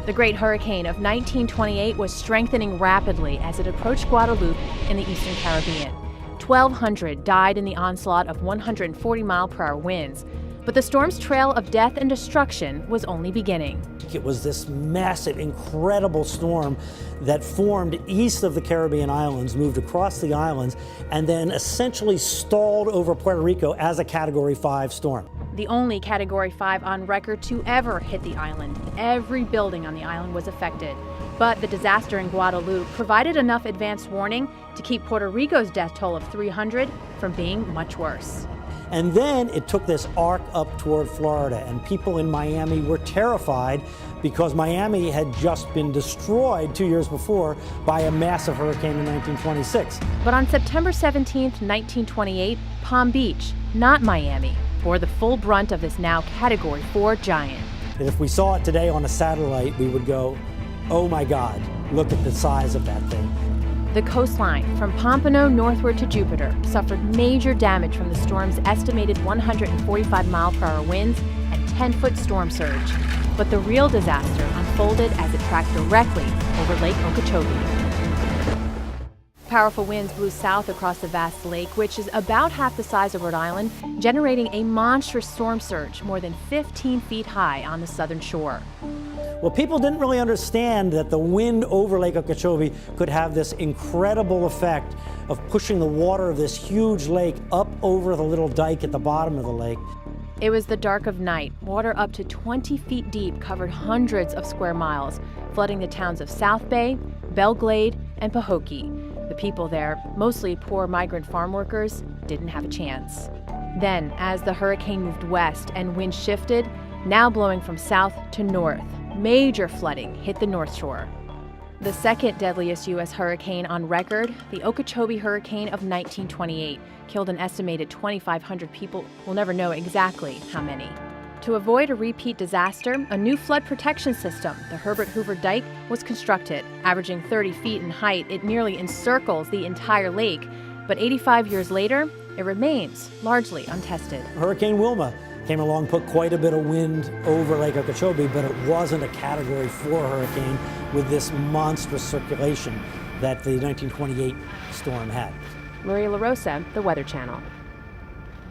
The Great Hurricane of 1928 was strengthening rapidly as it approached Guadeloupe in the eastern Caribbean. 1,200 died in the onslaught of 140-mile-per-hour winds, but the storm's trail of death and destruction was only beginning. It was this massive, incredible storm that formed east of the Caribbean islands, moved across the islands, and then essentially stalled over Puerto Rico as a Category 5 storm. The only Category 5 on record to ever hit the island. Every building on the island was affected. But the disaster in Guadeloupe provided enough advance warning to keep Puerto Rico's death toll of 300 from being much worse. And then it took this arc up toward Florida, and people in Miami were terrified because Miami had just been destroyed 2 years before by a massive hurricane in 1926. But on September 17, 1928, Palm Beach, not Miami, bore the full brunt of this now Category 4 giant. And if we saw it today on a satellite, we would go, oh my God, look at the size of that thing. The coastline from Pompano northward to Jupiter suffered major damage from the storm's estimated 145-mile-per-hour winds and 10-foot storm surge. But the real disaster unfolded as it tracked directly over Lake Okeechobee. Powerful winds blew south across the vast lake, which is about half the size of Rhode Island, generating a monstrous storm surge more than 15 feet high on the southern shore. Well, people didn't really understand that the wind over Lake Okeechobee could have this incredible effect of pushing the water of this huge lake up over the little dike at the bottom of the lake. It was the dark of night. Water up to 20 feet deep covered hundreds of square miles, flooding the towns of South Bay, Belglade, and Pahokee. The people there, mostly poor migrant farm workers, didn't have a chance. Then, as the hurricane moved west and winds shifted, now blowing from south to north, major flooding hit the North Shore. The second deadliest U.S. hurricane on record, the Okeechobee Hurricane of 1928, killed an estimated 2,500 people. We'll never know exactly how many. To avoid a repeat disaster, a new flood protection system, the Herbert Hoover Dike, was constructed. Averaging 30 feet in height, it nearly encircles the entire lake. But 85 years later, it remains largely untested. Hurricane Wilma came along, put quite a bit of wind over Lake Okeechobee, but it wasn't a Category 4 hurricane with this monstrous circulation that the 1928 storm had. Maria LaRosa, The Weather Channel.